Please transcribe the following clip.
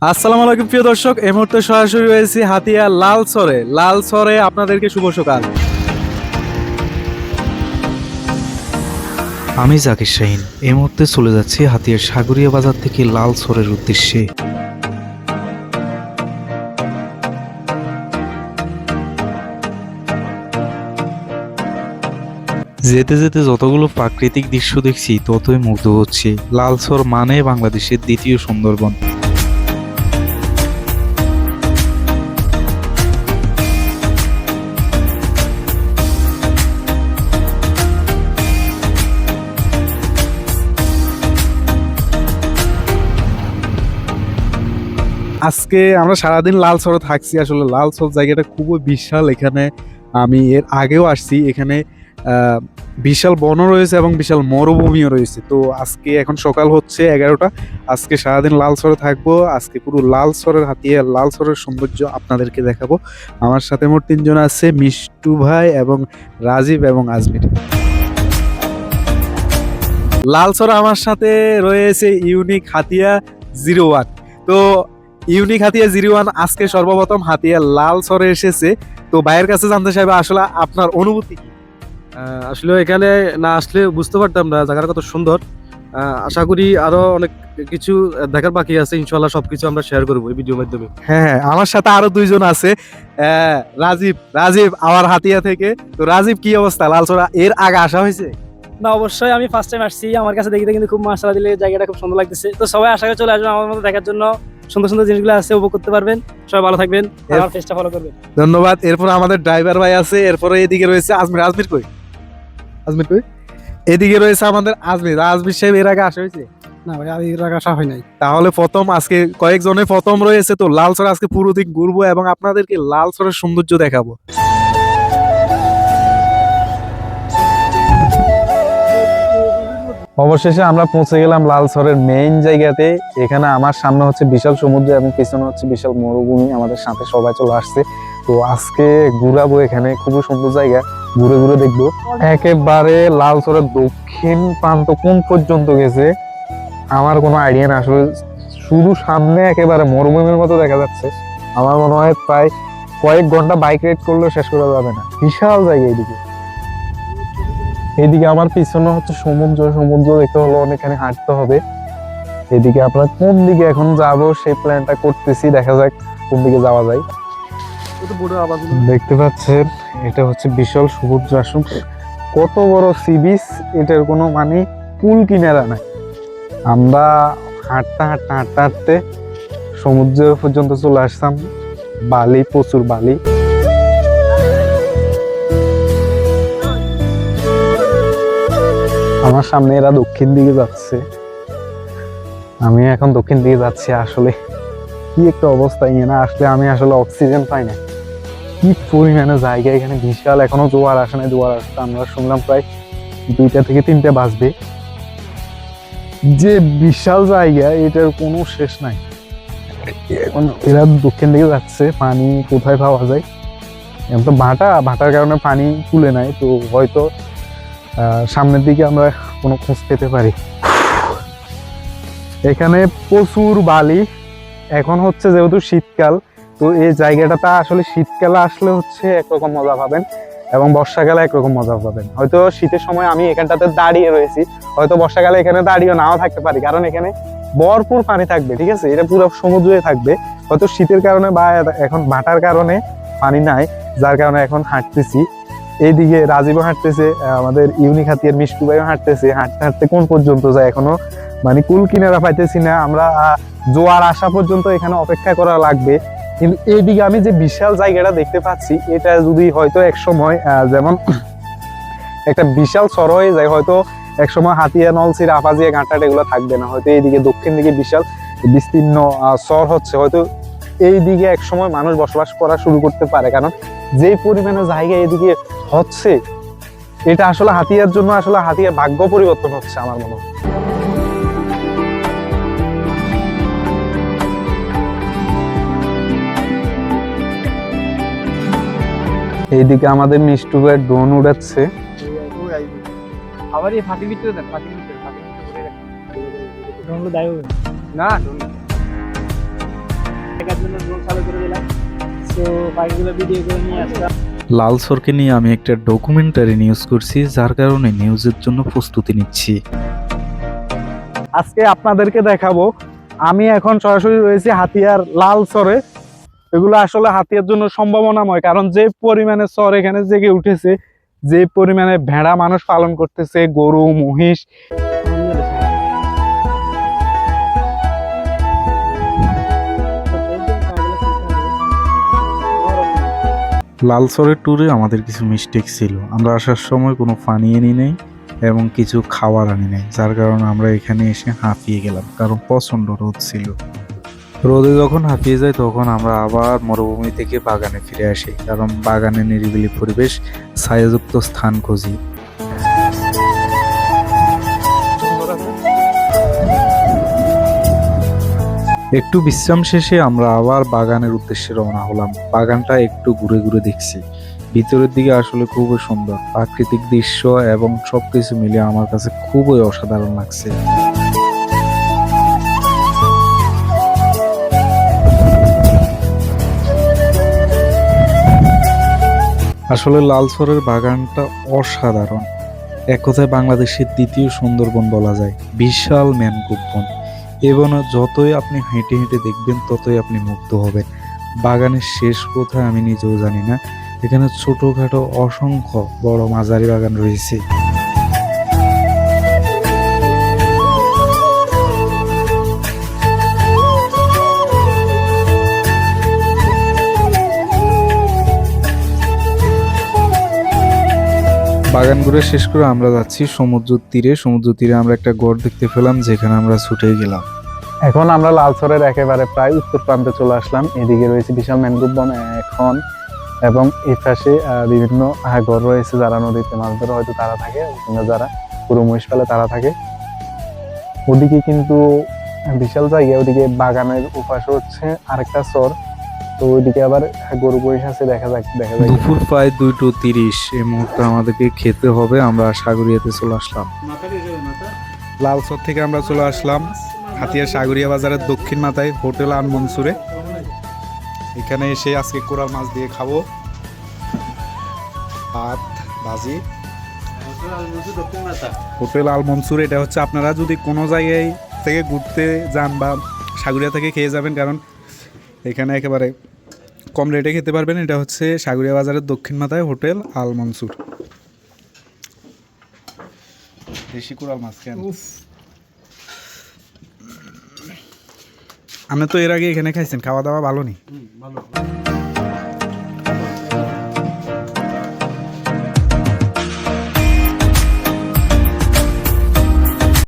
আসসালামু আলাইকুম প্রিয় দর্শক, এই মুহূর্তে সরাসরি রয়েছি হাতিয়া লালসরে আপনাদেরকে শুভ সকাল। আমি জাকির শাহিন এই মুহূর্তে চলে যাচ্ছি হাতিয়ার সাগরিয়া বাজার থেকে লালসরের উদ্দেশ্যে। যেতে যেতে যতগুলো প্রাকৃতিক দৃশ্য দেখছি ততই মুগ্ধ হচ্ছি। লালসর মানে বাংলাদেশের দ্বিতীয় সুন্দরবন। আজকে আমরা সারাদিন লালসরে থাকছি। আসলে লালসর জায়গাটা খুবই বিশাল। এখানে আমি এর আগেও আসছি। এখানে বিশাল বনও রয়েছে এবং বিশাল মরুভূমিও রয়েছে। তো আজকে এখন সকাল হচ্ছে 11টা। আজকে সারাদিন লালসরে থাকবো। আজকে পুরো লালসরের হাতিয়া লালসরের সৌন্দর্য আপনাদেরকে দেখাবো। আমার সাথে মোট 3 জন আছে, মিষ্টু ভাই এবং রাজীব এবং আজমির। লালসর আমার সাথে রয়েছে ইউনিক হাতিয়া 01। তো ইউনিক হাতিয়া 01 আজকে সর্বপ্রথম হাতিয়া লালসরে এসেছে। তো ভাইয়ের কাছে জানতে চাইবে আসলে আপনার অনুভূতি কি? আসলে এখানে না আসলে বুঝতে পারতাম না জায়গাটা কত সুন্দর। আশা করি আরো অনেক কিছু দেখার বাকি আছে, ইনশাল্লাহ সবকিছু আমরা শেয়ার করবো এই ভিডিওর মাধ্যমে। হ্যাঁ, আমার সাথে আরো 2 জন আছে। রাজীব আমার হাতিয়া থেকে। তো রাজীব, কি অবস্থা? লালসরা এর আগে আসা হয়েছে? না, অবশ্যই আমি ফার্স্ট টাইম আসছি। আমার কাছে দেখতে কিন্তু খুব মাশাআল্লাহ দিলে জায়গাটা খুব সুন্দর লাগতেছে। তো সবাই আশা করে চলে আসবেন আমার মতো দেখার জন্য। সুন্দর সুন্দর জিনিসগুলো আছে, উপভোগ করতে পারবেন। সবাই ভালো থাকবেন, আমার পেজটা ফলো করবেন। ধন্যবাদ। এরপর আমাদের ড্রাইভার ভাই আছে। এরপরে এদিকে রয়েছে আজমির। আজমির কই? এদিকে রয়েছে আমাদের আজমির সাহেব এর আগে আসা হয়েছে? না ভাই, আমি এর আগে আসা হয় নাই। তাহলে প্রথম, আজকে কয়েকজনের প্রথম রয়েছে। তো লালসর আজকে পুরো দিন ঘুরবো এবং আপনাদেরকে লালসরের সৌন্দর্য দেখাবো। অবশেষে আমরা পৌঁছে গেলাম লালসরের মেইন জায়গাতে। এখানে আমার সামনে হচ্ছে বিশাল সমুদ্র এবং পিছনে হচ্ছে বিশাল মরুভূমি। আমাদের সাথে সবাই চলে আসছে। তো আজকে ঘুরাবো এখানে, খুবই সুন্দর জায়গা, ঘুরে ঘুরে দেখবো। একেবারে লালসরের দক্ষিণ প্রান্ত কোন পর্যন্ত গেছে আমার কোনো আইডিয়া না। আসলে শুধু সামনে একেবারে মরুভূমির মতো দেখা যাচ্ছে। আমার মনে হয় প্রায় কয়েক ঘন্টা বাইক রাইড করলেও শেষ করা যাবে না। বিশাল জায়গা এইদিকে আমার পিছনে হচ্ছে সমুদ্র দেখতে হলো অনেকখানি হাঁটতে হবে। এদিকে আমরা কোন দিকে এখন যাব সেই প্ল্যানটা করতেছি, দেখা যাক কোন দিকে যাওয়া যায়। দেখতে পাচ্ছেন এটা হচ্ছে বিশাল সমুদ্র। আসুন, কত বড় সি বিচ, এটার কোনো মানে কুল কিনারা নাই। আমরা হাঁটতে সমুদ্র পর্যন্ত চলে আসলাম। বালি, প্রচুর বালি। আমার সামনে এরা দক্ষিণ দিকে যাচ্ছে, আমি এখন দক্ষিণ দিকে যাচ্ছি। আসলে কি একটা অবস্থা, না আসলে আমি আসলে অক্সিজেন পাই না। কি পরিমাণে জায়গা এখানে, বিশাল। এখনো জোয়ার আসে নাই। জোয়ার আসতে আমরা শুনলাম প্রায় 2টা থেকে 3টে বাজবে। যে বিশাল জায়গা, এটার কোনো শেষ নাই। এখন এরা দক্ষিণ দিকে যাচ্ছে। পানি কোথায় পাওয়া যায়? এখন তো ভাটার কারণে পানি তুলে নাই। তো হয়তো সামনের দিকে আমরা কোনো খোঁজ পেতে পারি। এখানে প্রচুর বালি। এখন হচ্ছে যেহেতু শীতকাল, তো এই জায়গাটাতে আসলে শীতকালে আসলে হচ্ছে একরকম মজা পাবেন এবং বর্ষাকালে একরকম মজা পাবেন। হয়তো শীতের সময় আমি এখানটাতে দাঁড়িয়ে রয়েছি, হয়তো বর্ষাকালে এখানে দাঁড়িয়ে নাও থাকতে পারি, কারণ এখানে ভরপুর পানি থাকবে। ঠিক আছে, এটা পুরো সমুদ্রে থাকবে। হয়তো শীতের কারণে বা এখন ভাটার কারণে পানি নাই, যার কারণে এখন হাঁটতেছি। এইদিকে রাজীবও হাঁটতেছে, আমাদের ইউনিক হাতিয়ার মিষ্টু ভাইও হাঁটতেছে। হাঁটতে হাঁটতে কোন পর্যন্ত যায় এখনো মানে কুল কিনারা পাইতেছি না। আমরা জোয়ার আসা পর্যন্ত এখানে অপেক্ষা করা লাগবে। কিন্তু এইদিকে আমি যে বিশাল জায়গাটা দেখতে পাচ্ছি, এটা যদি হয়তো এক সময় যেমন একটা বিশাল সর হয়ে যায়, হয়তো এক সময় হাতিয়া, নলছির, আফাজিয়া, ঘাটাট এগুলো থাকবে না। হয়তো এইদিকে দক্ষিণ দিকে বিশাল বিস্তীর্ণ সর হচ্ছে, হয়তো এই দিকে এক সময় মানুষ বসবাস করা শুরু করতে পারে। কারণ যে পরিমাণে জায়গা এদিকে হচ্ছে, এটা আসলে হাতিয়ার জন্য আসলে হাতিয়ার ভাগ্য পরিবর্তন হচ্ছে আমার মনে হয়। এইদিকে আমাদের মিষ্টু ভাই ড্রোন উড়াচ্ছে। আবার এই ফাঁকির ভিতরে দেন, ফাঁকির ভিতরে ঘুরে রাখেন। ড্রোনগুলো দায়ও না, ড্রোন দেখার জন্য ড্রোন চালু করে দিলাম। তো পাখিগুলো ভিডিও করে নিয়ে আসলাম। লালসরকে নিয়ে আমি একটা ডকুমেন্টারি নিউজ করছি, যার কারণে নিউজের জন্য প্রস্তুতি নিচ্ছি। আজকে আপনাদেরকে দেখাবো, আমি এখন সরাসরি রয়েছি হাতিয়ার লালচরে। এগুলো আসলে হাতিয়ার জন্য সম্ভাবনাময়, কারণ যে পরিমাণে চর এখানে জেগে উঠেছে, যে পরিমাণে ভেড়া মানুষ পালন করতেছে, গরু মহিষ। লালসরের ট্যুরে আমাদের কিছু মিস্টেক ছিল। আমরা আসার সময় কোনো পানি আনি নাই এবং কিছু খাবার আনি নাই, যার কারণে আমরা এখানে এসে হাঁপিয়ে গেলাম, কারণ প্রচণ্ড রোদ ছিল। রোদে যখন হাঁপিয়ে যায় তখন আমরা আবার মরুভূমি থেকে বাগানে ফিরে আসি, কারণ বাগানে নিরিবিলি পরিবেশ, ছায়াযুক্ত স্থান খুঁজি। একটু বিশ্রাম শেষে আমরা আবার বাগানের উদ্দেশ্যে রওনা হলাম। বাগানটা একটু ঘুরে ঘুরে দেখছি। ভিতরের দিকে আসলে খুবই সুন্দর প্রাকৃতিক দৃশ্য এবং সবকিছু মিলে আমার কাছে খুবই অসাধারণ লাগছে। আসলে লালসরের বাগানটা অসাধারণ। এক কথায় বাংলাদেশের দ্বিতীয় সুন্দরবন বলা যায়। বিশাল ম্যানগ্রোভ বন। এবং যতই আপনি হেঁটে হেঁটে দেখবেন ততই আপনি মুগ্ধ হবেন। বাগানের শেষ কোথায় আমি নিজেও জানি না। এখানে ছোটখাটো অসংখ্য বড় মাঝারি বাগান রয়েছে। বাগান ঘুরে শেষ করে আমরা যাচ্ছি সমুদ্র তীরে। সমুদ্র তীরে আমরা একটা গড় দেখতে পেলাম, যেখানে আমরা ছুটে গেলাম। এখন আমরা লালচরের একেবারে প্রায় উত্তর প্রান্তে চলে আসলাম। এদিকে রয়েছে বিশাল ম্যানগ্রোভ বন এখন, এবং এই পাশে বিভিন্ন ঘর রয়েছে। যারা নদীতে মাছ ধরে হয়তো তারা থাকে, কিংবা যারা পুরো মহিষ ফেলে তারা থাকে। ওদিকে কিন্তু বিশাল জায়গা, ওদিকে বাগানের উপাশে হচ্ছে আরেকটা চর। তো ওইদিকে আবার গরু মহিষ আছে, দেখা যায়। দুপুর প্রায় 2:30। এই মুহূর্তে আমাদেরকে খেতে হবে। আমরা সাগরিয়াতে চলে আসলাম। লালচর থেকে আমরা চলে আসলাম হাতিয়ার সাগরিয়া বাজারের দক্ষিণ মাথায় হোটেল আল মনসুরে। এখানে এসে আজকে কোরাল মাছ দিয়ে খাবো, ভাত ভাজি। হোটেল আল মনসুর, এটা হচ্ছে আপনারা যদি কোনো জায়গায় থেকে ঘুরতে যান বা সাগরিয়া থেকে খেয়ে যাবেন, কারণ এখানে একেবারে কম রেটে খেতে পারবেন। এটা হচ্ছে সাগরিয়া বাজারের দক্ষিণ মাথায় হোটেল আল মনসুর। দেশি কোরাল মাছ কেন, আপনি তো এর আগে এখানে খাইছেন, খাওয়া দাওয়া ভালো নি?